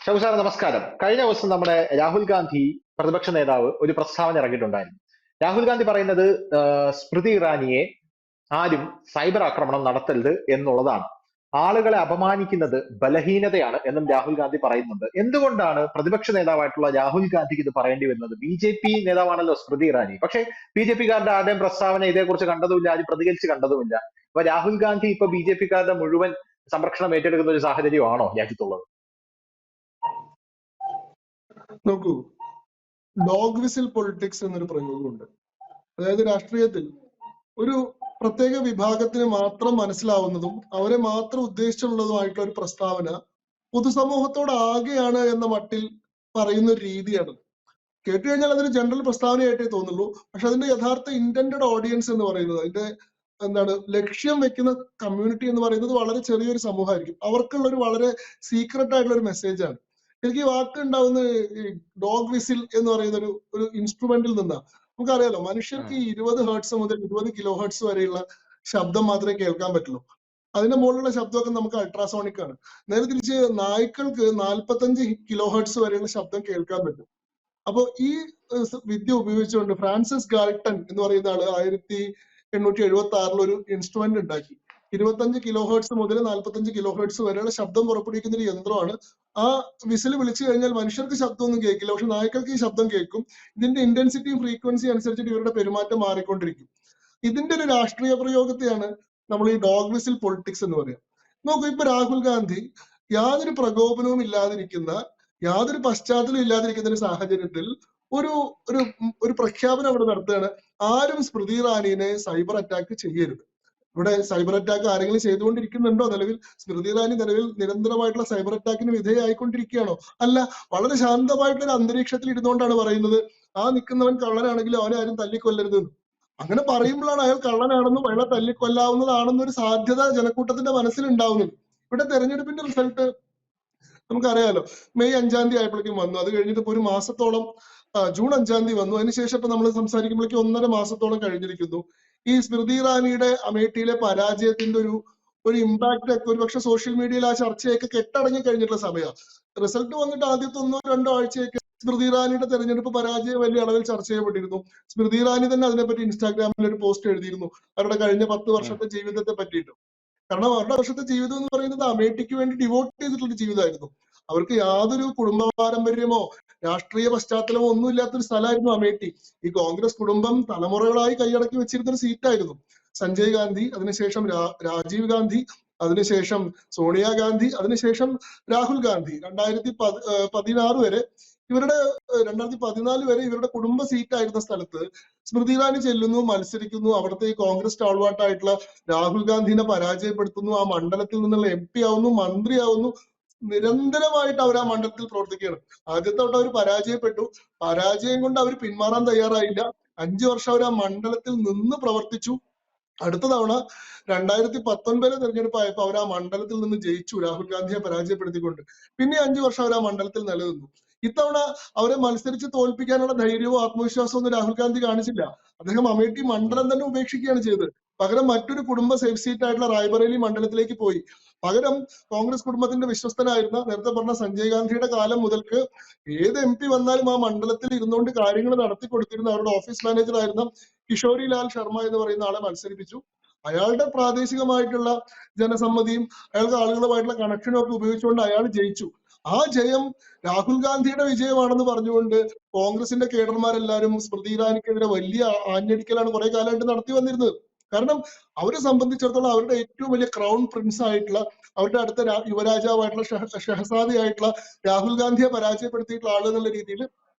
Shabu sir നമസ്കാരം. കഴിഞ്ഞ ദിവസം നമ്മുടെ രാഹുൽ ഗാന്ധി പ്രതിപക്ഷ നേതാവ് ഒരു പ്രസ്താവന ഇറങ്ങിയിട്ടുണ്ടായിരുന്നു. രാഹുൽ ഗാന്ധി പറയുന്നത് സ്മൃതി ഇറാനിയെ ആരും സൈബർ ആക്രമണം നടത്തരുത് എന്നുള്ളതാണ്. ആളുകളെ അപമാനിക്കുന്നത് ബലഹീനതയാണ് എന്നും രാഹുൽ ഗാന്ധി പറയുന്നുണ്ട്. എന്തുകൊണ്ടാണ് പ്രതിപക്ഷ നേതാവായിട്ടുള്ള രാഹുൽ ഗാന്ധിക്ക് ഇത് പറയേണ്ടി വരുന്നത്? B J P നേതാവാണല്ലോ Smriti Irani. പക്ഷേ ബി ജെ പിക്കാരുടെ ആരുടെയും പ്രസ്താവന ഇതേക്കുറിച്ച് കണ്ടതുമില്ല, ആരും പ്രതികരിച്ച് കണ്ടതുമില്ല. അപ്പൊ രാഹുൽ ഗാന്ധി ഇപ്പൊ ബി ജെ പിക്കാരുടെ മുഴുവൻ സംരക്ഷണം ഏറ്റെടുക്കുന്ന ഒരു സാഹചര്യമാണോ രാജ്യത്തുള്ളത്? നോക്കൂ, ഡോഗ് വിസിൽ പൊളിറ്റിക്സ് എന്നൊരു പ്രയോഗമുണ്ട്. അതായത് രാഷ്ട്രീയത്തിൽ ഒരു പ്രത്യേക വിഭാഗത്തിന് മാത്രം മനസ്സിലാവുന്നതും അവരെ മാത്രം ഉദ്ദേശിച്ചുള്ളതുമായിട്ടുള്ള ഒരു പ്രസ്താവന പൊതുസമൂഹത്തോട് ആകെയാണ് എന്ന മട്ടിൽ പറയുന്ന ഒരു രീതിയാണ്. കേട്ടു കഴിഞ്ഞാൽ അതൊരു ജനറൽ പ്രസ്താവനയായിട്ടേ തോന്നുള്ളൂ. പക്ഷെ അതിന്റെ യഥാർത്ഥ ഇന്റന്റഡ് ഓഡിയൻസ് എന്ന് പറയുന്നത്, അതിന്റെ ലക്ഷ്യം വെക്കുന്ന കമ്മ്യൂണിറ്റി എന്ന് പറയുന്നത് വളരെ ചെറിയൊരു സമൂഹമായിരിക്കും. അവർക്കുള്ള ഒരു വളരെ സീക്രട്ട് ആയിട്ടുള്ള ഒരു മെസ്സേജാണ്. എനിക്ക് ഈ വാക്ക് ഉണ്ടാവുന്ന ഈ ഡോഗ് വിസിൽ എന്ന് പറയുന്ന ഒരു ഇൻസ്ട്രുമെന്റിൽ നിന്നാണ്. നമുക്കറിയാലോ, മനുഷ്യർക്ക് ഈ 20 ഹേർട്സ് മുതൽ 20 കിലോ ഹേർട്സ് വരെയുള്ള ശബ്ദം മാത്രമേ കേൾക്കാൻ പറ്റുള്ളൂ. അതിന്റെ മുകളിലുള്ള ശബ്ദമൊക്കെ നമുക്ക് അൾട്രാസോണിക് ആണ്. നേരെ തിരിച്ച് നായ്ക്കൾക്ക് 45 കിലോ ഹേർട്സ് വരെയുള്ള ശബ്ദം കേൾക്കാൻ പറ്റും. അപ്പോ ഈ വിദ്യ ഉപയോഗിച്ചുകൊണ്ട് ഫ്രാൻസിസ് ഗാൾട്ടൺ എന്ന് പറയുന്ന ആള് 1876 ഒരു ഇൻസ്ട്രുമെന്റ് ഉണ്ടാക്കി. 25 കിലോ ഹേർട്സ് മുതൽ 45 കിലോ ഹേർട്സ് വരെയുള്ള ശബ്ദം പുറപ്പെടുവിക്കുന്ന ഒരു യന്ത്രമാണ്. ആ വിസിൽ വിളിച്ചു കഴിഞ്ഞാൽ മനുഷ്യർക്ക് ശബ്ദമൊന്നും കേൾക്കില്ല, പക്ഷെ നായ്ക്കൾക്ക് ഈ ശബ്ദം കേൾക്കും. ഇതിന്റെ ഇന്റൻസിറ്റിയും ഫ്രീക്വൻസി അനുസരിച്ചിട്ട് ഇവരുടെ പെരുമാറ്റം മാറിക്കൊണ്ടിരിക്കും. ഇതിന്റെ ഒരു രാഷ്ട്രീയ പ്രയോഗത്തെയാണ് നമ്മൾ ഈ ഡോഗ് വിസിൽ പൊളിറ്റിക്സ് എന്ന് പറയാം. നോക്കൂ, ഇപ്പൊ രാഹുൽ ഗാന്ധി യാതൊരു പ്രകോപനവും ഇല്ലാതിരിക്കുന്ന, യാതൊരു പശ്ചാത്തലം ഇല്ലാതിരിക്കുന്ന ഒരു സാഹചര്യത്തിൽ ഒരു ഒരു ഒരു പ്രഖ്യാപനം അവിടെ നടത്തുകയാണ്: ആരും സ്മൃതി ഇറാനിയെ സൈബർ അറ്റാക്ക് ചെയ്യരുത്. ഇവിടെ സൈബർ അറ്റാക്ക് ആരെങ്കിലും ചെയ്തുകൊണ്ടിരിക്കുന്നുണ്ടോ? നിലവിൽ സ്മൃതി ഇറാനി നിരന്തരമായിട്ടുള്ള സൈബർ അറ്റാക്കിന് വിധേയമായിക്കൊണ്ടിരിക്കുകയാണോ? അല്ല, വളരെ ശാന്തമായിട്ടുള്ള ഒരു അന്തരീക്ഷത്തിൽ ഇരുന്നുകൊണ്ടാണ് പറയുന്നത് ആ നിൽക്കുന്നവൻ കള്ളനാണെങ്കിലും അവനെ ആരും തല്ലിക്കൊല്ലരുത്. അങ്ങനെ പറയുമ്പോഴാണ് അയാൾ കള്ളനാണെന്നും അയാളെ തല്ലിക്കൊല്ലാവുന്നതാണെന്നൊരു സാധ്യത ജനക്കൂട്ടത്തിന്റെ മനസ്സിലുണ്ടാവുന്നത്. ഇവിടെ തെരഞ്ഞെടുപ്പിന്റെ റിസൾട്ട് നമുക്കറിയാലോ, മെയ് 5-ാം തീയതി ആയപ്പോഴേക്കും വന്നു. അത് കഴിഞ്ഞിട്ട് ഇപ്പൊ ഒരു മാസത്തോളം, ജൂൺ 5-ാം തീയതി വന്നു. അതിനുശേഷം ഇപ്പൊ നമ്മൾ സംസാരിക്കുമ്പോഴേക്കും 1.5 മാസത്തോളം കഴിഞ്ഞിരിക്കുന്നു. ഈ സ്മൃതി ഇറാനിയുടെ അമേഠിയിലെ പരാജയത്തിന്റെ ഒരു ഇമ്പാക്ട് ഒക്കെ ഒരുപക്ഷെ സോഷ്യൽ മീഡിയയിൽ ആ ചർച്ചയൊക്കെ കെട്ടടങ്ങി കഴിഞ്ഞിട്ടുള്ള സമയമാണ്. റിസൾട്ട് വന്നിട്ട് ആദ്യത്തെ 1-2 ആഴ്ചയൊക്കെ സ്മൃതി ഇറാനിയുടെ തെരഞ്ഞെടുപ്പ് പരാജയം വലിയ അളവിൽ ചർച്ച ചെയ്യപ്പെട്ടിരുന്നു. സ്മൃതി ഇറാനി തന്നെ അതിനെപ്പറ്റി ഇൻസ്റ്റാഗ്രാമിൽ ഒരു പോസ്റ്റ് എഴുതിയിരുന്നു, അവരുടെ കഴിഞ്ഞ 10 വർഷത്തെ ജീവിതത്തെ പറ്റിയിട്ടും. കാരണം അവരുടെ വർഷത്തെ ജീവിതം എന്ന് പറയുന്നത് അമേഠിക്ക് വേണ്ടി ഡിവോട്ട് ചെയ്തിട്ടുള്ള ജീവിതമായിരുന്നു. അവർക്ക് യാതൊരു കുടുംബ പാരമ്പര്യമോ രാഷ്ട്രീയ പശ്ചാത്തലമോ ഒന്നും ഇല്ലാത്തൊരു സ്ഥലമായിരുന്നു അമേഠി. ഈ കോൺഗ്രസ് കുടുംബം തലമുറകളായി കൈയടക്കി വെച്ചിരുന്ന ഒരു സീറ്റായിരുന്നു. സഞ്ജയ് ഗാന്ധി, അതിനുശേഷം രാജീവ് ഗാന്ധി, അതിനുശേഷം സോണിയാഗാന്ധി, അതിനുശേഷം രാഹുൽ ഗാന്ധി 2016 വരെ ഇവരുടെ 2014 വരെ ഇവരുടെ കുടുംബ സീറ്റായിരുന്ന സ്ഥലത്ത് സ്മൃതി ഇറാനി ചെല്ലുന്നു, മത്സരിക്കുന്നു. അവിടുത്തെ ഈ കോൺഗ്രസ് സ്റ്റാൾവാർട്ടായിട്ടുള്ള രാഹുൽ ഗാന്ധിനെ പരാജയപ്പെടുത്തുന്നു. ആ മണ്ഡലത്തിൽ നിന്നുള്ള MP ആവുന്നു, മന്ത്രിയാവുന്നു. നിരന്തരമായിട്ട് അവർ ആ മണ്ഡലത്തിൽ പ്രവർത്തിക്കുകയാണ്. ആദ്യത്തെ വട്ടം അവർ പരാജയപ്പെട്ടു. പരാജയം കൊണ്ട് അവർ പിന്മാറാൻ തയ്യാറായില്ല. 5 വർഷം അവർ ആ മണ്ഡലത്തിൽ നിന്ന് പ്രവർത്തിച്ചു. അടുത്ത തവണ 2019 തെരഞ്ഞെടുപ്പ് ആയപ്പോൾ അവർ ആ മണ്ഡലത്തിൽ നിന്ന് ജയിച്ചു, രാഹുൽ ഗാന്ധിയെ പരാജയപ്പെടുത്തിക്കൊണ്ട്. പിന്നെ 5 വർഷം അവർ ആ മണ്ഡലത്തിൽ നിലനിന്നു. ഇത്തവണ അവരെ മത്സരിച്ച് തോൽപ്പിക്കാനുള്ള ധൈര്യവും ആത്മവിശ്വാസവും ഒന്നും രാഹുൽ ഗാന്ധി കാണിച്ചില്ല. അദ്ദേഹം അമേഠി മണ്ഡലം തന്നെ ഉപേക്ഷിക്കുകയാണ് ചെയ്തത്. പകരം മറ്റൊരു കുടുംബ സേഫ് സീറ്റ് ആയിട്ടുള്ള റായ്ബറേലി മണ്ഡലത്തിലേക്ക് പോയി. പകരം കോൺഗ്രസ് കുടുംബത്തിന്റെ വിശ്വസ്തനായിരുന്ന, നേരത്തെ പറഞ്ഞ സഞ്ജയ് ഗാന്ധിയുടെ കാലം മുതൽക്ക് ഏത് MP വന്നാലും ആ മണ്ഡലത്തിൽ ഇരുന്നുകൊണ്ട് കാര്യങ്ങൾ നടത്തി കൊടുത്തിരുന്ന അവരുടെ ഓഫീസ് മാനേജർ ആയിരുന്ന കിഷോരി ലാൽ ശർമ്മ എന്ന് പറയുന്ന ആളെ മത്സരിപ്പിച്ചു. അയാളുടെ പ്രാദേശികമായിട്ടുള്ള ജനസമ്മതിയും അയാൾക്ക് ആളുകളുമായിട്ടുള്ള കണക്ഷനും ഒക്കെ ഉപയോഗിച്ചുകൊണ്ട് അയാൾ ജയിച്ചു. ആ ജയം രാഹുൽ ഗാന്ധിയുടെ വിജയമാണെന്ന് പറഞ്ഞുകൊണ്ട് കോൺഗ്രസിന്റെ കേഡർമാരെല്ലാരും സ്മൃതി ഇറാനിക്കെതിരെ വലിയ ആഞ്ഞടിക്കലാണ് കുറെ കാലമായിട്ട് നടത്തി വന്നിരുന്നത്. കാരണം അവരെ സംബന്ധിച്ചിടത്തോളം അവരുടെ ഏറ്റവും വലിയ ക്രൗൺ പ്രിൻസ് ആയിട്ടുള്ള, അവരുടെ അടുത്ത യുവരാജാവായിട്ടുള്ള ഷഹസാദയായിട്ടുള്ള രാഹുൽ ഗാന്ധിയെ പരാജയപ്പെടുത്തിയിട്ടുള്ള ആള് എന്നുള്ള രീതിയിൽ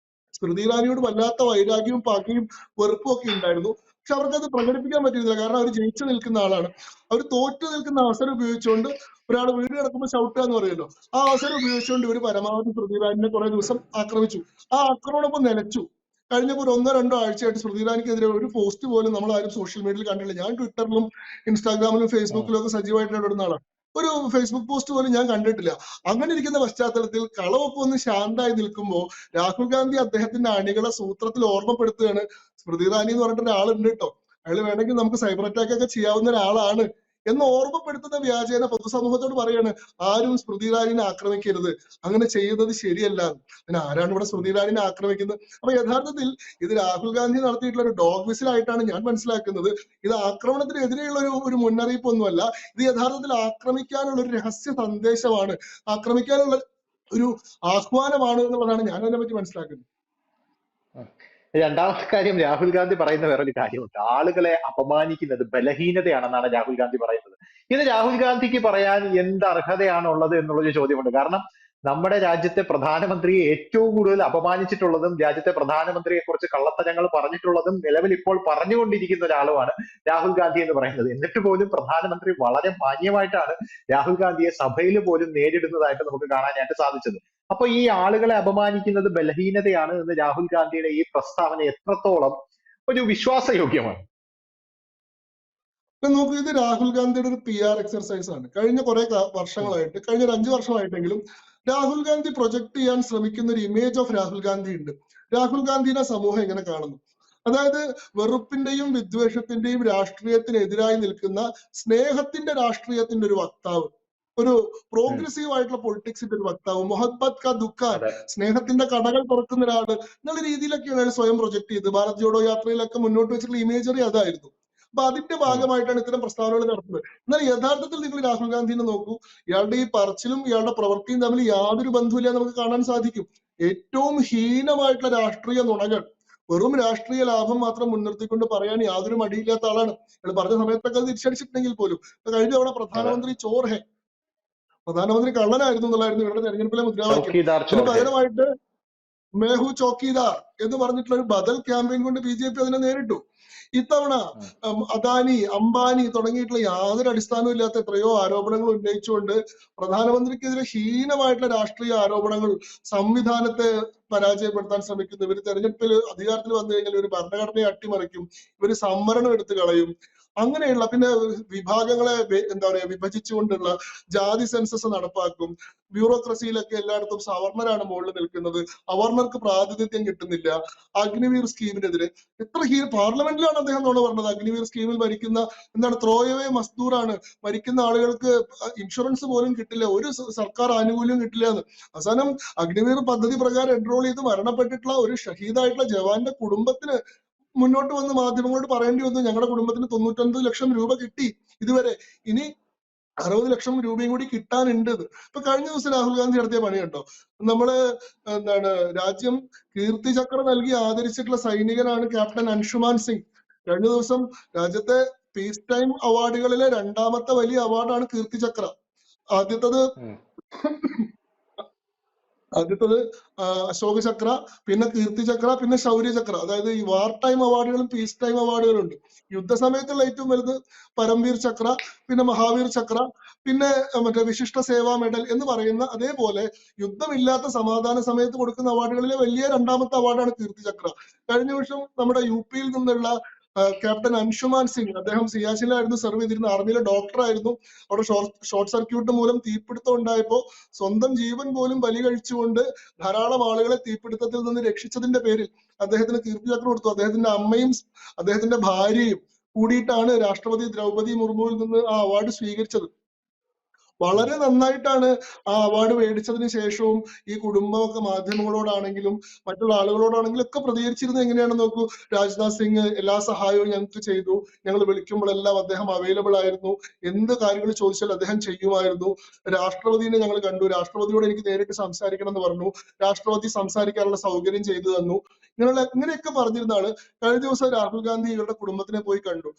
സ്മൃതി ഇറാനിയോട് വല്ലാത്ത വൈരാഗ്യവും പകയും വെറുപ്പും ഒക്കെ ഉണ്ടായിരുന്നു. പക്ഷെ അവർക്കത് പ്രകടിപ്പിക്കാൻ പറ്റിയിരുന്നില്ല. കാരണം അവർ ജയിച്ചു നിൽക്കുന്ന ആളാണ്. അവർ തോറ്റു നിൽക്കുന്ന അവസരം ഉപയോഗിച്ചുകൊണ്ട്, ഒരാൾ വീട് കിടക്കുമ്പോൾ ചവിട്ടുക എന്ന് പറയുമല്ലോ, ആ അവസരം ഉപയോഗിച്ചുകൊണ്ട് ഇവർ പരമാവധി സ്മൃതി ഇറാനിനെ കുറെ ദിവസം ആക്രമിച്ചു. ആ ആക്രമണം ഇപ്പൊ നിലച്ചു. കഴിഞ്ഞ ഒരു 1-2 ആഴ്ചയായിട്ട് സ്മൃതി ഇറാനിക്കെതിരെ ഒരു പോസ്റ്റ് പോലും നമ്മൾ ആരും സോഷ്യൽ മീഡിയയിൽ കണ്ടില്ല. ഞാൻ ട്വിറ്ററിലും ഇൻസ്റ്റാഗ്രാമിലും ഫേസ്ബുക്കിലും ഒക്കെ സജീവമായിട്ട് ഇടപെടുന്ന ആളാണ്. ഒരു ഫേസ്ബുക്ക് പോസ്റ്റ് പോലും ഞാൻ കണ്ടിട്ടില്ല. അങ്ങനെ ഇരിക്കുന്ന പശ്ചാത്തലത്തിൽ കളവൊക്കെ ഒന്ന് ശാന്തായി നിൽക്കുമ്പോൾ രാഹുൽ ഗാന്ധി അദ്ദേഹത്തിന്റെ അണികളെ സൂത്രത്തിൽ ഓർമ്മപ്പെടുത്തുകയാണ്, സ്മൃതി ഇറാനി എന്ന് പറഞ്ഞിട്ട് ഒരാളുണ്ട് കേട്ടോ, അയാൾ വേണമെങ്കിൽ നമുക്ക് സൈബർ അറ്റാക്ക് ഒക്കെ ചെയ്യാവുന്ന ഒരാളാണ് എന്ന് ഓർമ്മപ്പെടുത്തുന്ന വ്യാജേന പൊതുസമൂഹത്തോട് പറയാണ് ആരും സ്മൃതി ഇറാനിനെ ആക്രമിക്കരുത്, അങ്ങനെ ചെയ്യുന്നത് ശരിയല്ല. പിന്നെ ആരാണ് ഇവിടെ സ്മൃതി ഇറാനിനെ ആക്രമിക്കുന്നത്? അപ്പൊ യഥാർത്ഥത്തിൽ ഇത് രാഹുൽ ഗാന്ധി നടത്തിയിട്ടുള്ള ഒരു ഡോഗ് വിസിലായിട്ടാണ് ഞാൻ മനസ്സിലാക്കുന്നത്. ഇത് ആക്രമണത്തിനെതിരെയുള്ള ഒരു മുന്നറിയിപ്പൊന്നുമല്ല. ഇത് യഥാർത്ഥത്തിൽ ആക്രമിക്കാനുള്ള ഒരു രഹസ്യ സന്ദേശമാണ്, ആക്രമിക്കാനുള്ള ഒരു ആഹ്വാനമാണ് എന്നുള്ളതാണ് ഞാൻ അതിനെ പറ്റി മനസ്സിലാക്കുന്നത്. രണ്ടാമത്തെ കാര്യം, രാഹുൽ ഗാന്ധി പറയുന്ന വേറൊരു കാര്യമുണ്ട്. ആളുകളെ അപമാനിക്കുന്നത് ബലഹീനതയാണെന്നാണ് രാഹുൽ ഗാന്ധി പറയുന്നത്. ഇത് രാഹുൽ ഗാന്ധിക്ക് പറയാൻ എന്ത് അർഹതയാണുള്ളത് എന്നുള്ളൊരു ചോദ്യമുണ്ട്. കാരണം നമ്മുടെ രാജ്യത്തെ പ്രധാനമന്ത്രിയെ ഏറ്റവും കൂടുതൽ അപമാനിച്ചിട്ടുള്ളതും രാജ്യത്തെ പ്രധാനമന്ത്രിയെ കുറിച്ച് കള്ളത്തരങ്ങൾ പറഞ്ഞിട്ടുള്ളതും നിലവിൽ ഇപ്പോൾ പറഞ്ഞുകൊണ്ടിരിക്കുന്ന ഒരാളുമാണ് രാഹുൽ ഗാന്ധി എന്ന് പറയുന്നത്. എന്നിട്ട് പോലും പ്രധാനമന്ത്രി വളരെ മാന്യമായിട്ടാണ് രാഹുൽ ഗാന്ധിയെ സഭയിൽ പോലും നേരിടുന്നതായിട്ട് നമുക്ക് കാണാനായിട്ട് സാധിച്ചത്. അപ്പൊ ഈ ആളുകളെ അപമാനിക്കുന്നത് ബലഹീനതയാണ് എന്ന് രാഹുൽ ഗാന്ധിയുടെ ഈ പ്രസ്താവന എത്രത്തോളം ഒരു വിശ്വാസയോഗ്യമാണ്? നോക്കൂ, ഇത് രാഹുൽ ഗാന്ധിയുടെ ഒരു PR എക്സർസൈസ് ആണ്. കഴിഞ്ഞ കുറെ വർഷങ്ങളായിട്ട്, കഴിഞ്ഞ ഒരു 5 വർഷമായിട്ടെങ്കിലും രാഹുൽ ഗാന്ധി പ്രൊജക്ട് ചെയ്യാൻ ശ്രമിക്കുന്ന ഒരു ഇമേജ് ഓഫ് രാഹുൽ ഗാന്ധി ഉണ്ട്. രാഹുൽ ഗാന്ധിനെ സമൂഹം എങ്ങനെ കാണുന്നു? അതായത് വെറുപ്പിന്റെയും വിദ്വേഷത്തിന്റെയും രാഷ്ട്രീയത്തിനെതിരായി നിൽക്കുന്ന സ്നേഹത്തിന്റെ രാഷ്ട്രീയത്തിന്റെ ഒരു വക്താവ്, ഒരു പ്രോഗ്രസീവ് ആയിട്ടുള്ള പൊളിറ്റിക്സിന്റെ ഒരു വക്താവ്, മൊഹബ്ബത് കാ ദുഃഖാൻ, സ്നേഹത്തിന്റെ കടകൾ തുറക്കുന്ന ഒരാള് എന്നുള്ള രീതിയിലൊക്കെയാണ് അയാൾ സ്വയം പ്രൊജക്ട് ചെയ്ത് ഭാരത് ജോഡോ യാത്രയിലൊക്കെ മുന്നോട്ട് വെച്ചിട്ടുള്ള ഇമേജറി അതായിരുന്നു. അപ്പൊ അതിന്റെ ഭാഗമായിട്ടാണ് ഇത്തരം പ്രസ്താവനകൾ നടത്തുന്നത്. എന്നാൽ യഥാർത്ഥത്തിൽ നിങ്ങൾ രാഹുൽ ഗാന്ധിനെ നോക്കൂ, ഇയാളുടെ ഈ പറച്ചിലും ഇയാളുടെ പ്രവൃത്തിയും തമ്മിൽ യാതൊരു ബന്ധവുമില്ല നമുക്ക് കാണാൻ സാധിക്കും. ഏറ്റവും ഹീനമായിട്ടുള്ള രാഷ്ട്രീയ നുണകൾ, വെറും രാഷ്ട്രീയ ലാഭം മാത്രം മുൻനിർത്തിക്കൊണ്ട് പറയാൻ യാതൊരു മടിയില്ലാത്ത ആളാണ്. ഇയാൾ പറഞ്ഞ സമയത്തൊക്കെ അത് തിരിച്ചടിച്ചിട്ടുണ്ടെങ്കിൽ പോലും കഴിഞ്ഞ തവണ പ്രധാനമന്ത്രി ചോർ ഹെ, പ്രധാനമന്ത്രി കള്ളനായിരുന്നു എന്നുള്ളായിരുന്നു ഇവരുടെ തെരഞ്ഞെടുപ്പിലെ മുദ്രാവാക്യം. ഇതിന് പകരമായിട്ട് മേഹു ചോക്കിദാർ എന്ന് പറഞ്ഞിട്ടുള്ള ഒരു ബദൽ ക്യാമ്പയിൻ കൊണ്ട് BJP അതിനെ നേരിട്ടു. ഇത്തവണ അദാനി, അംബാനി തുടങ്ങിയിട്ടുള്ള യാതൊരു അടിസ്ഥാനവും ഇല്ലാത്ത എത്രയോ ആരോപണങ്ങൾ ഉന്നയിച്ചുകൊണ്ട് പ്രധാനമന്ത്രിക്കെതിരെ ഹീനമായിട്ടുള്ള രാഷ്ട്രീയ ആരോപണങ്ങൾ, സംവിധാനത്തെ പരാജയപ്പെടുത്താൻ ശ്രമിക്കുന്നു. ഇവര് തെരഞ്ഞെടുപ്പിൽ അധികാരത്തിൽ വന്നു കഴിഞ്ഞാൽ ഒരു ഭരണഘടനയെ അട്ടിമറിക്കും, ഇവര് സംവരണം എടുത്തു കളയും, അങ്ങനെയുള്ള പിന്നെ വിഭാഗങ്ങളെ എന്താ പറയാ വിഭജിച്ചുകൊണ്ടുള്ള ജാതി സെൻസസ് നടപ്പാക്കും. ബ്യൂറോക്രസിയിലൊക്കെ എല്ലായിടത്തും സവർണരാണ് മുകളിൽ നിൽക്കുന്നത്, അവർണർക്ക് പ്രാതിനിധ്യം കിട്ടുന്നില്ല. അഗ്നിവീർ സ്കീമിനെതിരെ എത്ര പാർലമെന്റിലാണ് അദ്ദേഹം നുണ പറഞ്ഞത്. അഗ്നിവീർ സ്കീമിൽ മരിക്കുന്ന എന്താണ് ത്രോയവേ മസ്ദൂറാണ്, മരിക്കുന്ന ആളുകൾക്ക് ഇൻഷുറൻസ് പോലും കിട്ടില്ല, ഒരു സർക്കാർ ആനുകൂല്യം കിട്ടില്ല എന്ന്. അവസാനം അഗ്നിവീർ പദ്ധതി പ്രകാരം എൻറോൾ ചെയ്ത് മരണപ്പെട്ടിട്ടുള്ള ഒരു ഷഹീദായിട്ടുള്ള ജവാന്റെ കുടുംബത്തിന് മുന്നോട്ട് വന്ന് മാധ്യമങ്ങളോട് പറയേണ്ടി വന്നു, ഞങ്ങളുടെ കുടുംബത്തിന് 99 ലക്ഷം രൂപ കിട്ടി ഇതുവരെ, ഇനി 60 ലക്ഷം രൂപയും കൂടി കിട്ടാനുണ്ട്. ഇപ്പൊ കഴിഞ്ഞ ദിവസം രാഹുൽ ഗാന്ധി നടത്തിയ പണി കേട്ടോ, നമ്മള് എന്താണ് രാജ്യം കീർത്തി ചക്ര നൽകി ആദരിച്ചിട്ടുള്ള സൈനികനാണ് ക്യാപ്റ്റൻ അൻഷുമാൻ സിംഗ്. കഴിഞ്ഞ ദിവസം രാജ്യത്തെ പീസ് ടൈം അവാർഡുകളിലെ 2ാമത്തെ വലിയ അവാർഡാണ് കീർത്തി ചക്ര. ആദ്യത്തത് അശോക ചക്ര, പിന്നെ കീർത്തി ചക്ര, പിന്നെ ശൗര്യ ചക്ര. അതായത് ഈ വാർ ടൈം അവാർഡുകളും പീസ് ടൈം അവാർഡുകളും ഉണ്ട്. യുദ്ധസമയത്തുള്ള ഏറ്റവും വലുത് പരംവീർ ചക്ര, പിന്നെ മഹാവീർ ചക്ര, പിന്നെ മറ്റേ വിശിഷ്ട സേവാ മെഡൽ എന്ന് പറയുന്ന, അതേപോലെ യുദ്ധമില്ലാത്ത സമാധാന സമയത്ത് കൊടുക്കുന്ന അവാർഡുകളിലെ വലിയ 2ാമത്തെ അവാർഡാണ് കീർത്തി ചക്ര. കഴിഞ്ഞ വർഷം നമ്മുടെ UP യിൽ നിന്നുള്ള ക്യാപ്റ്റൻ അൻഷുമാൻ സിംഗ്, അദ്ദേഹം സിയാച്ചിലായിരുന്നു സെർവ് ചെയ്തിരുന്ന, ആർമിയിലെ ഡോക്ടറായിരുന്നു. അവിടെ ഷോർട്ട് സർക്യൂട്ട് മൂലം തീപിടുത്തം ഉണ്ടായപ്പോ സ്വന്തം ജീവൻ പോലും ബലി കഴിച്ചുകൊണ്ട് ധാരാളം ആളുകളെ തീപിടുത്തത്തിൽ നിന്ന് രക്ഷിച്ചതിന്റെ പേരിൽ അദ്ദേഹത്തിന് കീർത്തി ചക്ര കൊടുത്തു. അദ്ദേഹത്തിന്റെ അമ്മയും അദ്ദേഹത്തിന്റെ ഭാര്യയും കൂടിയിട്ടാണ് രാഷ്ട്രപതി ദ്രൗപദി മുർമുവിൽ നിന്ന് ആ അവാർഡ് സ്വീകരിച്ചത്. വളരെ നന്നായിട്ടാണ് ആ അവാർഡ് മേടിച്ചതിന് ശേഷവും ഈ കുടുംബമൊക്കെ മാധ്യമങ്ങളോടാണെങ്കിലും മറ്റുള്ള ആളുകളോടാണെങ്കിലും ഒക്കെ പ്രതികരിച്ചിരുന്നത് എങ്ങനെയാണെന്ന് നോക്കൂ. രാജ്നാഥ് സിംഗ് എല്ലാ സഹായവും ഞങ്ങൾക്ക് ചെയ്തു, ഞങ്ങൾ വിളിക്കുമ്പോഴെല്ലാം അദ്ദേഹം അവൈലബിൾ ആയിരുന്നു, എന്ത് കാര്യങ്ങൾ ചോദിച്ചാൽ അദ്ദേഹം ചെയ്യുമായിരുന്നു. രാഷ്ട്രപതിനെ ഞങ്ങൾ കണ്ടു, രാഷ്ട്രപതിയോട് എനിക്ക് നേരിട്ട് സംസാരിക്കണം എന്ന് പറഞ്ഞു, രാഷ്ട്രപതി സംസാരിക്കാനുള്ള സൗകര്യം ചെയ്തു തന്നു. ഇങ്ങനെയൊക്കെ പറഞ്ഞിരുന്ന ആള് കഴിഞ്ഞ ദിവസം രാഹുൽ ഗാന്ധി ഇവരുടെ കുടുംബത്തിനെ പോയി കണ്ടു.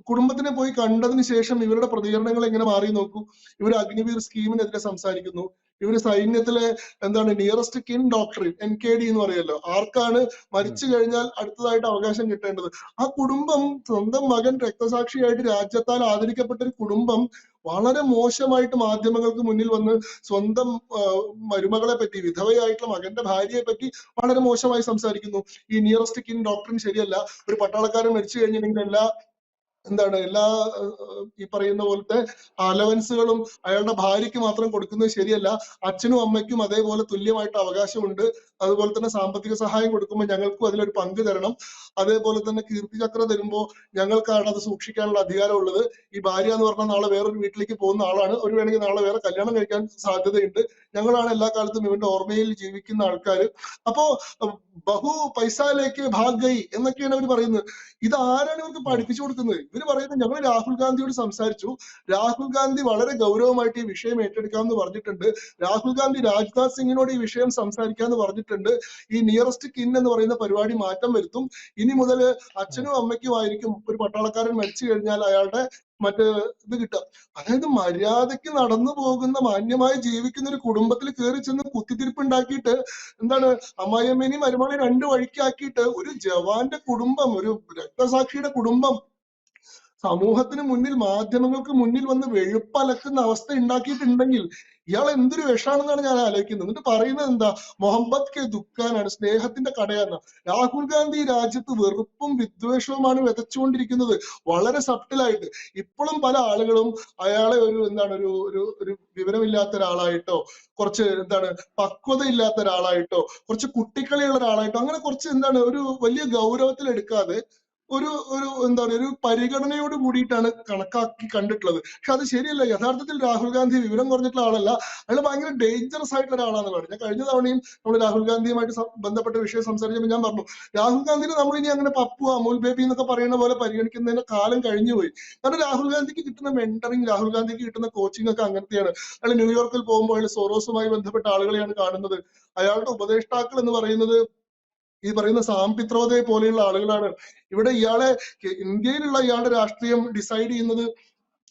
കുടുംബത്തിനെ പോയി കണ്ടതിന് ശേഷം ഇവരുടെ പ്രതികരണങ്ങൾ എങ്ങനെ മാറി നോക്കൂ. ഇവർ അഗ്നിവീർ സ്കീമിനെതിരെ സംസാരിക്കുന്നു, ഇവര് സൈന്യത്തിലെ എന്താണ് നിയറസ്റ്റ് കിൻ ഡോക്ടറിൻ NKD എന്ന് പറയുമല്ലോ, ആർക്കാണ് മരിച്ചു കഴിഞ്ഞാൽ അടുത്തതായിട്ട് അവകാശം കിട്ടേണ്ടത്. ആ കുടുംബം, സ്വന്തം മകൻ രക്തസാക്ഷിയായിട്ട് രാജ്യത്താൽ ആദരിക്കപ്പെട്ട ഒരു കുടുംബം വളരെ മോശമായിട്ട് മാധ്യമങ്ങൾക്ക് മുന്നിൽ വന്ന് സ്വന്തം മരുമകളെ പറ്റി, വിധവയായിട്ടുള്ള മകന്റെ ഭാര്യയെ പറ്റി വളരെ മോശമായി സംസാരിക്കുന്നു. ഈ നിയറസ്റ്റ് കിൻ ഡോക്ടറിൻ ശരിയല്ല, ഒരു പട്ടാളക്കാരൻ മരിച്ചു കഴിഞ്ഞിട്ടുണ്ടെങ്കിൽ എന്താണ് എല്ലാ ഈ പറയുന്ന പോലത്തെ അലവൻസുകളും അയാളുടെ ഭാര്യയ്ക്ക് മാത്രം കൊടുക്കുന്നത് ശരിയല്ല. അച്ഛനും അമ്മയ്ക്കും അതേപോലെ തുല്യമായിട്ട് അവകാശമുണ്ട്. അതുപോലെ തന്നെ സാമ്പത്തിക സഹായം കൊടുക്കുമ്പോൾ ഞങ്ങൾക്കും അതിലൊരു പങ്ക് തരണം. അതേപോലെ തന്നെ കീർത്തിചക്ര തരുമ്പോൾ ഞങ്ങൾക്കാണ് അത് സൂക്ഷിക്കാനുള്ള അധികാരം ഉള്ളത്. ഈ ഭാര്യ എന്ന് പറഞ്ഞാൽ നാളെ വേറൊരു വീട്ടിലേക്ക് പോകുന്ന ആളാണ്. ഒരു വേണമെങ്കിൽ നാളെ വേറെ കല്യാണം കഴിക്കാൻ സാധ്യതയുണ്ട്. ഞങ്ങളാണ് എല്ലാ കാലത്തും ഇവന്റെ ഓർമ്മയിൽ ജീവിക്കുന്ന ആൾക്കാർ. അപ്പോ ബഹു പൈസയിലേക്ക് ഭാഗ് ഗയി എന്നൊക്കെയാണ് അവർ പറയുന്നത്. ഇത് ആരാണ് ഇവർക്ക് പഠിപ്പിച്ചു കൊടുക്കുന്നത്? ഇവര് പറയുന്നത് ഞങ്ങൾ രാഹുൽ ഗാന്ധിയോട് സംസാരിച്ചു, രാഹുൽ ഗാന്ധി വളരെ ഗൗരവമായിട്ട് ഈ വിഷയം ഏറ്റെടുക്കാമെന്ന് പറഞ്ഞിട്ടുണ്ട്. രാഹുൽ ഗാന്ധി രാജ്നാഥ് സിംഗിനോട് ഈ വിഷയം സംസാരിക്കാമെന്ന് പറഞ്ഞിട്ടുണ്ട്. ഈ നിയറസ്റ്റ് കിൻ എന്ന് പറയുന്ന പരിപാടി മാറ്റം വരുത്തും. ഇനി മുതൽ അച്ഛനും അമ്മയ്ക്കും ആയിരിക്കും ഒരു പട്ടാളക്കാരൻ മരിച്ചു കഴിഞ്ഞാൽ അയാളുടെ മറ്റേ ഇത് കിട്ടുക. അതായത് മര്യാദയ്ക്ക് നടന്നു പോകുന്ന മാന്യമായി ജീവിക്കുന്ന ഒരു കുടുംബത്തിൽ കയറി ചെന്ന് കുത്തിത്തിരിപ്പുണ്ടാക്കിയിട്ട് എന്താണ് അമ്മായിയമ്മേനെയും മരുമകളെ രണ്ട് വഴിക്കാക്കിയിട്ട് ഒരു ജവാന്റെ കുടുംബം, ഒരു രക്തസാക്ഷിയുടെ കുടുംബം സമൂഹത്തിന് മുന്നിൽ, മാധ്യമങ്ങൾക്ക് മുന്നിൽ വന്ന് വെളുപ്പലക്കുന്ന അവസ്ഥ ഉണ്ടാക്കിയിട്ടുണ്ടെങ്കിൽ ഇയാൾ എന്തൊരു വിഷാണെന്നാണ് ഞാൻ ആലോചിക്കുന്നത്. എന്നിട്ട് പറയുന്നത് എന്താ, മുഹമ്മദ് കെ ദുഃഖാനാണ്, സ്നേഹത്തിന്റെ കടയാണ്. രാഹുൽ ഗാന്ധി രാജ്യത്ത് വെറുപ്പും വിദ്വേഷവുമാണ് വിതച്ചുകൊണ്ടിരിക്കുന്നത് വളരെ സട്ടിലായിട്ട്. ഇപ്പോഴും പല ആളുകളും അയാളെ ഒരു എന്താണ് ഒരു ഒരു ഒരു വിവരമില്ലാത്ത ഒരാളായിട്ടോ, കുറച്ച് എന്താണ് പക്വത ഇല്ലാത്ത ഒരാളായിട്ടോ, കുറച്ച് കുട്ടിക്കളിയുള്ള ഒരാളായിട്ടോ, അങ്ങനെ കുറച്ച് എന്താണ് ഒരു വലിയ ഗൗരവത്തിൽ എടുക്കാതെ ഒരു ഒരു എന്താ പറയുക ഒരു പരിഗണനയോട് കൂടിയിട്ടാണ് കണക്കാക്കി കണ്ടിട്ടുള്ളത്. പക്ഷെ അത് ശരിയല്ല. യഥാർത്ഥത്തിൽ രാഹുൽ ഗാന്ധി വിവരം കുറഞ്ഞിട്ടുള്ള ആളല്ല, അയാൾ ഭയങ്കര ഡേഞ്ചറസ് ആയിട്ടുള്ള ഒരാളാണെന്നുള്ളത്. ഞാൻ കഴിഞ്ഞ തവണയും നമ്മൾ രാഹുൽ ഗാന്ധിയുമായിട്ട് ബന്ധപ്പെട്ട വിഷയം സംസാരിച്ചപ്പോൾ ഞാൻ പറഞ്ഞു, രാഹുൽ ഗാന്ധിനെ നമ്മൾ ഇനി അങ്ങനെ പപ്പു, അമൂൽ ബേബി എന്നൊക്കെ പറയുന്ന പോലെ പരിഗണിക്കുന്നതിന്റെ കാലം കഴിഞ്ഞുപോയി. കാരണം രാഹുൽ ഗാന്ധിക്ക് കിട്ടുന്ന മെന്ററിങ്, രാഹുൽ ഗാന്ധിക്ക് കിട്ടുന്ന കോച്ചിങ് ഒക്കെ അങ്ങനത്തെയാണ്. അയാൾ ന്യൂയോർക്കിൽ പോകുമ്പോൾ അയാൾ സോറോസുമായി ബന്ധപ്പെട്ട ആളുകളെയാണ് കാണുന്നത്. അയാളുടെ ഉപദേഷ്ടാക്കൾ എന്ന് പറയുന്നത് ഈ പറയുന്ന സാം പിത്രോദയെ പോലെയുള്ള ആളുകളാണ്. ഇവിടെ ഇയാളെ ഇന്ത്യയിലുള്ള ഇയാളുടെ രാഷ്ട്രീയം ഡിസൈഡ് ചെയ്യുന്നത്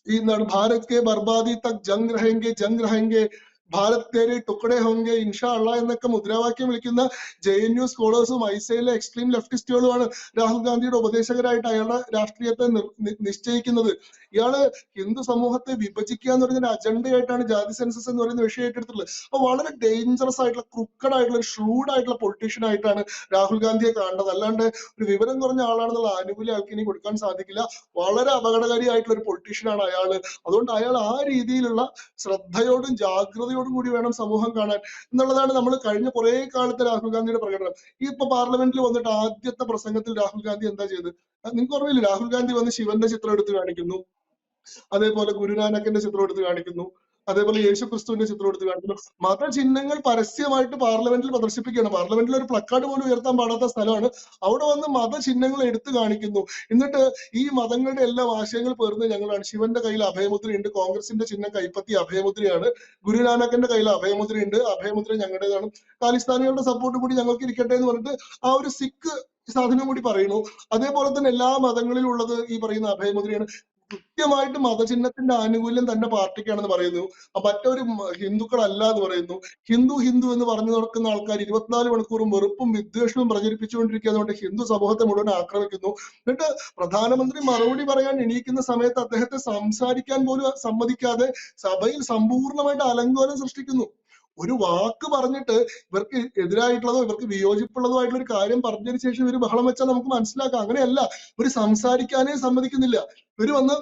ഈ എന്താണ് ഭാരത് കെ ബർബാദി തക് ജംഗ് രഹെങ്കെ, ഭാരത് തേരെ ടുക്കടെ ഹോങ്കെ ഇൻഷാ അള്ളാ എന്നൊക്കെ മുദ്രാവാക്യം വിളിക്കുന്ന JNU സ്കോളേഴ്സും ഐസയിലെ എക്സ്ട്രീം ലെഫ്റ്റിസ്റ്റുകളുമാണ് രാഹുൽ ഗാന്ധിയുടെ ഉപദേശകരായിട്ട് അയാളുടെ രാഷ്ട്രീയത്തെ നിശ്ചയിക്കുന്നത്. ഇയാള് ഹിന്ദു സമൂഹത്തെ വിഭജിക്കുക എന്ന് പറയുന്ന അജണ്ടയായിട്ടാണ് ജാതി സെൻസസ് എന്ന് പറയുന്ന വിഷയം ഏറ്റെടുത്തിട്ടുള്ളത്. അപ്പൊ വളരെ ഡേഞ്ചറസ് ആയിട്ടുള്ള, ക്രുക്കഡ് ആയിട്ടുള്ള, ഷ്രൂഡ് ആയിട്ടുള്ള പൊളിറ്റീഷ്യൻ ആയിട്ടാണ് രാഹുൽ ഗാന്ധിയെ കാണേണ്ടത്. അല്ലാണ്ട് ഒരു വിവരം കുറഞ്ഞ ആളാണെന്നുള്ള ആനുകൂല്യം ആൾക്ക് ഇനി കൊടുക്കാൻ സാധിക്കില്ല. വളരെ അപകടകാരിയായിട്ടുള്ള ഒരു പൊളിറ്റീഷ്യനാണ് അയാള്. അതുകൊണ്ട് അയാൾ ആ രീതിയിലുള്ള ശ്രദ്ധയോടും ജാഗ്രതയോടും കൂടി വേണം സമൂഹം കാണാൻ എന്നുള്ളതാണ് നമ്മൾ കഴിഞ്ഞ കുറെ കാലത്തെ രാഹുൽ ഗാന്ധിയുടെ പ്രകടനം. ഈ ഇപ്പൊ പാർലമെന്റിൽ വന്നിട്ട് ആദ്യത്തെ പ്രസംഗത്തിൽ രാഹുൽ ഗാന്ധി എന്താ ചെയ്തത്? നിങ്ങൾക്ക് ഓർമ്മയില്ല? രാഹുൽ ഗാന്ധി വന്ന് ശിവന്റെ ചിത്രം എടുത്ത് കാണിക്കുന്നു, അതേപോലെ ഗുരുനാനക്കിന്റെ ചിത്രം എടുത്ത് കാണിക്കുന്നു, അതേപോലെ യേശു ക്രിസ്തുവിന്റെ ചിത്രം എടുത്ത് കാണിക്കുന്നു. മതചിഹ്നങ്ങൾ പരസ്യമായിട്ട് പാർലമെന്റിൽ പ്രദർശിപ്പിക്കുകയാണ്. പാർലമെന്റിൽ ഒരു പ്ലക്കാർഡ് പോലും ഉയർത്താൻ പാടാത്ത സ്ഥലമാണ്. അവിടെ വന്ന് മതചിഹ്നങ്ങൾ എടുത്തു കാണിക്കുന്നു. എന്നിട്ട് ഈ മതങ്ങളുടെ എല്ലാം ആശയങ്ങൾ പേർന്ന് ഞങ്ങളാണ്. ശിവന്റെ കയ്യിൽ അഭയമുദ്രയുണ്ട്, കോൺഗ്രസിന്റെ ചിഹ്നം കൈപ്പത്തി അഭയമുദ്രയാണ്, ഗുരുനാനക്കിന്റെ കയ്യിൽ അഭയമുദ്രയുണ്ട്, അഭയമുദ്ര ഞങ്ങളുടേതാണ്, ഖാലിസ്ഥാനികളുടെ സപ്പോർട്ട് കൂടി ഞങ്ങൾക്ക് ഇരിക്കട്ടെ എന്ന് പറഞ്ഞിട്ട് ആ ഒരു സിഖ് സാധനം കൂടി പറയുന്നു. അതേപോലെ തന്നെ എല്ലാ മതങ്ങളിലും ഉള്ളത് ഈ പറയുന്ന അഭയമുദ്രയാണ്. കൃത്യമായിട്ട് മതചിഹ്നത്തിന്റെ ആനുകൂല്യം തന്റെ പാർട്ടിക്കാണെന്ന് പറയുന്നു. മറ്റൊരു ഹിന്ദുക്കളല്ല എന്ന് പറയുന്നു. ഹിന്ദു എന്ന് പറഞ്ഞു നടക്കുന്ന ആൾക്കാർ 24 മണിക്കൂറും വെറുപ്പും വിദ്വേഷവും പ്രചരിപ്പിച്ചുകൊണ്ടിരിക്കുന്നതുകൊണ്ട് ഹിന്ദു സമൂഹത്തെ മുഴുവൻ ആക്രമിക്കുന്നു. എന്നിട്ട് പ്രധാനമന്ത്രി മറുപടി പറയാൻ എണീക്കുന്ന സമയത്ത് അദ്ദേഹത്തെ സംസാരിക്കാൻ പോലും സമ്മതിക്കാതെ സഭയിൽ സമ്പൂർണ്ണമായിട്ട് അലങ്കോലം സൃഷ്ടിക്കുന്നു. ഒരു വാക്ക് പറഞ്ഞിട്ട് ഇവർക്ക് എതിരായിട്ടുള്ളതോ ഇവർക്ക് വിയോജിപ്പുള്ളതോ ആയിട്ടുള്ള ഒരു കാര്യം പറഞ്ഞതിന് ശേഷം ഇവര് ബഹളം വെച്ചാൽ നമുക്ക് മനസ്സിലാക്കാം. അങ്ങനെയല്ല, ഇവര് സംസാരിക്കാനേ സമ്മതിക്കുന്നില്ല. ഇവര് വന്ന്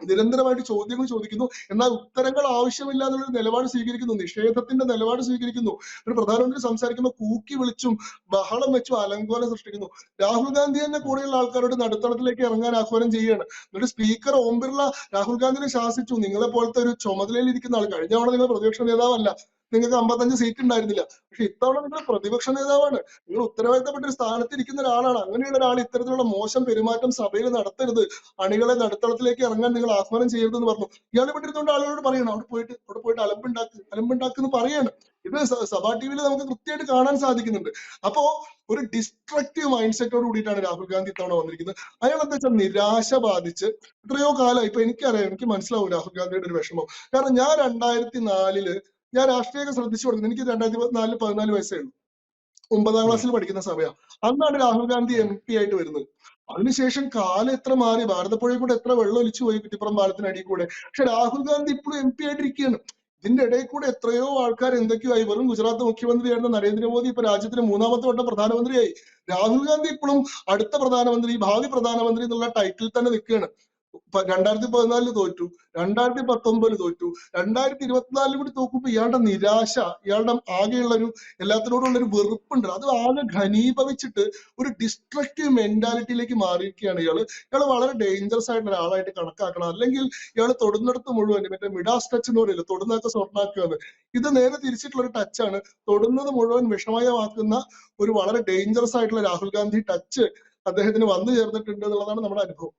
നിരന്തരമായിട്ട് ചോദ്യങ്ങൾ ചോദിക്കുന്നു, എന്നാൽ ഉത്തരങ്ങൾ ആവശ്യമില്ല എന്നുള്ളൊരു നിലപാട് സ്വീകരിക്കുന്നു, നിഷേധത്തിന്റെ നിലപാട് സ്വീകരിക്കുന്നു. ഒരു പ്രധാനമന്ത്രി സംസാരിക്കുമ്പോൾ കൂക്കി വിളിച്ചും ബഹളം വെച്ചും അലങ്കോലം സൃഷ്ടിക്കുന്നു. രാഹുൽ ഗാന്ധി തന്നെ കൂടെയുള്ള ആൾക്കാരോട് നടുത്തളത്തിലേക്ക് ഇറങ്ങാൻ ആഹ്വാനം ചെയ്യുകയാണ്. എന്നിട്ട് സ്പീക്കർ ഓം ബിർള രാഹുൽ ഗാന്ധിനെ ശാസിച്ചു, നിങ്ങളെ പോലത്തെ ഒരു ചുമതലയിൽ ഇരിക്കുന്ന ആൾ, കഴിഞ്ഞ തവണ നിങ്ങൾ പ്രതിപക്ഷ നേതാവല്ല, നിങ്ങൾക്ക് 55 സീറ്റ് ഉണ്ടായിരുന്നില്ല, പക്ഷെ ഇത്തവണ നിങ്ങൾ പ്രതിപക്ഷ നേതാവാണ്, നിങ്ങൾ ഉത്തരവാദിത്തപ്പെട്ട ഒരു സ്ഥാനത്ത് ഇരിക്കുന്ന ഒരാളാണ്. അങ്ങനെയുള്ള ഒരാൾ ഇത്തരത്തിലുള്ള മോശം പെരുമാറ്റം സഭയിൽ നടത്തരുത്, അണികളെ നടുത്തളത്തിലേക്ക് ഇറങ്ങാൻ നിങ്ങൾ ആഹ്വാനം ചെയ്യരുതെന്ന് പറഞ്ഞു. ഇയാൾ ഇവിടെ ഇരുന്നുകൊണ്ട് ആളുകളോട് പറയണം, അവിടെ പോയിട്ട് അലമ്പുണ്ടാക്കുന്നു പറയാണ്. ഇത് സഭാ ടിവിയിൽ നമുക്ക് കൃത്യമായിട്ട് കാണാൻ സാധിക്കുന്നുണ്ട്. അപ്പോ ഒരു ഡിസ്ട്രക്റ്റീവ് മൈൻഡ് സെറ്റോട് കൂടിയിട്ടാണ് രാഹുൽ ഗാന്ധി ഇത്തവണ വന്നിരിക്കുന്നത്. അയാൾ എന്താ വെച്ചാൽ നിരാശ ബാധിച്ച് എത്രയോ കാലം, ഇപ്പൊ എനിക്കറിയാം, എനിക്ക് മനസ്സിലാവും രാഹുൽ ഗാന്ധിയുടെ ഒരു വിഷമം. കാരണം ഞാൻ 2004 ഞാൻ രാഷ്ട്രീയമൊക്കെ ശ്രദ്ധിച്ചു കൊടുക്കുന്നത്. എനിക്ക് 2014 14 വയസ്സേ ഉള്ളൂ, 9ാം ക്ലാസ്സിൽ പഠിക്കുന്ന സമയം. അന്നാണ് രാഹുൽ ഗാന്ധി MP ആയിട്ട് വരുന്നത്. അതിനുശേഷം കാലം എത്ര മാറി, ഭാരതപ്പുഴയിൽ കൂടെ എത്ര വെള്ളം ഒലിച്ചു പോയി കുറ്റിപ്പുറം പാലത്തിനടിയിൽ കൂടെ. പക്ഷെ രാഹുൽ ഗാന്ധി ഇപ്പോഴും MP ആയിട്ടിരിക്കുകയാണ്. ഇതിന്റെ ഇടയിൽ കൂടെ എത്രയോ ആൾക്കാർ എന്തൊക്കെയായി. വെറും ഗുജറാത്ത് മുഖ്യമന്ത്രിയായിരുന്ന നരേന്ദ്രമോദി ഇപ്പൊ രാജ്യത്തിന് 3ാമത്തെ വട്ടം പ്രധാനമന്ത്രിയായി. രാഹുൽ ഗാന്ധി ഇപ്പോഴും അടുത്ത പ്രധാനമന്ത്രി, ഭാവി പ്രധാനമന്ത്രി എന്നുള്ള ടൈറ്റിൽ തന്നെ നിൽക്കുകയാണ്. 2014 തോറ്റു, 2019 തോറ്റു, 2024 കൂടി തോക്കുമ്പോ ഇയാളുടെ നിരാശ, ഇയാളുടെ ആകെയുള്ള ഒരു എല്ലാത്തിനോടുള്ള ഒരു വെറുപ്പുണ്ട്, അത് ആകെ ഘനീഭവിച്ചിട്ട് ഒരു ഡിസ്ട്രക്റ്റീവ് മെന്റാലിറ്റിയിലേക്ക് മാറിയിരിക്കുകയാണ് ഇയാള്. ഇയാള് വളരെ ഡേഞ്ചറസ് ആയിട്ടുള്ള ഒരാളായിട്ട് കണക്കാക്കണം. അല്ലെങ്കിൽ ഇയാൾ തൊടുന്നിടത്ത് മുഴുവൻ മറ്റേ മിഡാസ് ടച്ച് എന്ന് പറയില്ല, തൊടുന്നതൊക്കെ സ്വർണ്ണാക്കുകയാണ്. ഇത് നേരെ തിരിച്ചിട്ടുള്ള ഒരു ടച്ചാണ്. തൊടുന്നത് മുഴുവൻ വിഷമയമാക്കുന്ന ഒരു വളരെ ഡേഞ്ചറസ് ആയിട്ടുള്ള രാഹുൽ ഗാന്ധി ടച്ച് അദ്ദേഹത്തിന് വന്നു ചേർന്നിട്ടുണ്ട് എന്നുള്ളതാണ് നമ്മുടെ അനുഭവം.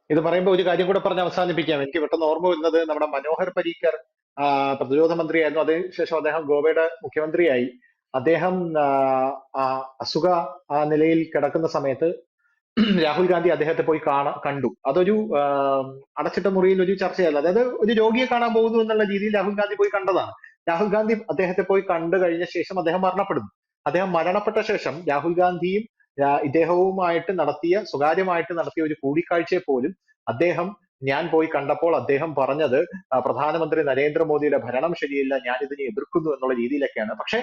ഇത് പറയുമ്പോൾ ഒരു കാര്യം കൂടെ പറഞ്ഞ് അവസാനിപ്പിക്കാം. എനിക്ക് പെട്ടെന്ന് ഓർമ്മ വരുന്നത് നമ്മുടെ മനോഹർ പരീക്കർ പ്രതിരോധ മന്ത്രിയായിരുന്നു. അതിനുശേഷം അദ്ദേഹം ഗോവയുടെ മുഖ്യമന്ത്രിയായി. അദ്ദേഹം അസുഖ നിലയിൽ കിടക്കുന്ന സമയത്ത് രാഹുൽ ഗാന്ധി അദ്ദേഹത്തെ പോയി കണ്ടു. അതൊരു അടച്ചിട്ട മുറിയിൽ ഒരു ചർച്ചയല്ല, അതായത് ഒരു രോഗിയെ കാണാൻ പോകുന്നു എന്നുള്ള രീതിയിൽ രാഹുൽ ഗാന്ധി പോയി കണ്ടതാണ്. രാഹുൽ ഗാന്ധി അദ്ദേഹത്തെ പോയി കണ്ടു കഴിഞ്ഞ ശേഷം അദ്ദേഹം മരണപ്പെടുന്നു. അദ്ദേഹം മരണപ്പെട്ട ശേഷം രാഹുൽ ഗാന്ധിയും ഇദ്ദേഹവുമായിട്ട് സ്വകാര്യമായിട്ട് നടത്തിയ ഒരു കൂടിക്കാഴ്ചയെ പോലും ഞാൻ പോയി കണ്ടപ്പോൾ അദ്ദേഹം പറഞ്ഞത് പ്രധാനമന്ത്രി നരേന്ദ്രമോദിയുടെ ഭരണം ശരിയില്ല, ഞാൻ ഇതിനെ എതിർക്കുന്നു എന്നുള്ള രീതിയിലൊക്കെയാണ്. പക്ഷെ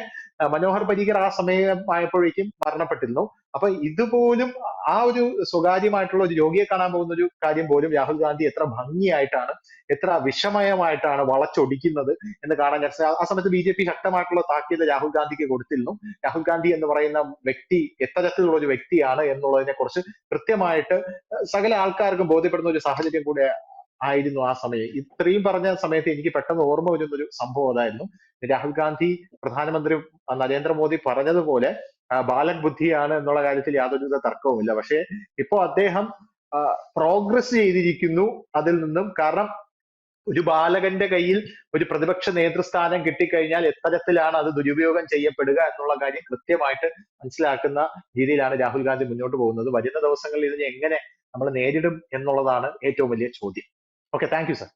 മനോഹർ പരീക്കർ ആ സമയമായപ്പോഴേക്കും മരണപ്പെട്ടിരുന്നു. അപ്പൊ ഇതുപോലും ആ ഒരു സ്വകാര്യമായിട്ടുള്ള ഒരു രോഗിയെ കാണാൻ പോകുന്ന ഒരു കാര്യം പോലും രാഹുൽ ഗാന്ധി എത്ര ഭംഗിയായിട്ടാണ്, എത്ര വിഷമയമായിട്ടാണ് വളച്ചൊടിക്കുന്നത് എന്ന് കാണാൻ. ആ സമയത്ത് BJP ശക്തമായിട്ടുള്ള താക്കീത് രാഹുൽ ഗാന്ധിക്ക് കൊടുത്തിരുന്നു. രാഹുൽ ഗാന്ധി എന്ന് പറയുന്ന വ്യക്തി എത്തരത്തിലുള്ള ഒരു വ്യക്തിയാണ് എന്നുള്ളതിനെ കുറിച്ച് കൃത്യമായിട്ട് സകല ആൾക്കാർക്കും ബോധ്യപ്പെടുന്ന ഒരു സാഹചര്യം കൂടെ ആയിരുന്നു ആ സമയം. ഇത്രയും പറഞ്ഞ സമയത്ത് എനിക്ക് പെട്ടെന്ന് ഓർമ്മ വരുന്നൊരു സംഭവം അതായിരുന്നു. രാഹുൽ ഗാന്ധി പ്രധാനമന്ത്രി നരേന്ദ്രമോദി പറഞ്ഞതുപോലെ ബാലൻ ബുദ്ധിയാണ് എന്നുള്ള കാര്യത്തിൽ യാതൊരുവിധ തർക്കവുമില്ല. പക്ഷേ ഇപ്പോ അദ്ദേഹം പ്രോഗ്രസ് ചെയ്തിരിക്കുന്നു അതിൽ നിന്നും. കാരണം ഒരു ബാലകന്റെ കയ്യിൽ ഒരു പ്രതിപക്ഷ നേതൃസ്ഥാനം കിട്ടിക്കഴിഞ്ഞാൽ എത്തരത്തിലാണ് അത് ദുരുപയോഗം ചെയ്യപ്പെടുക എന്നുള്ള കാര്യം കൃത്യമായിട്ട് മനസ്സിലാക്കുന്ന രീതിയിലാണ് രാഹുൽ ഗാന്ധി മുന്നോട്ട് പോകുന്നത്. വരുന്ന ദിവസങ്ങളിൽ ഇതിനെ എങ്ങനെ നമ്മൾ നേരിടും എന്നുള്ളതാണ് ഏറ്റവും വലിയ ചോദ്യം. Okay, thank you sir.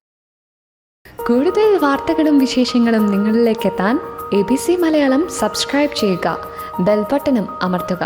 കൂടുതൽ വാർത്തകളും വിശേഷങ്ങളും നിങ്ങളിലേക്ക് എത്താൻ ABC മലയാളം സബ്സ്ക്രൈബ് ചെയ്യുക, ബെൽ ബട്ടണും അമർത്തുക.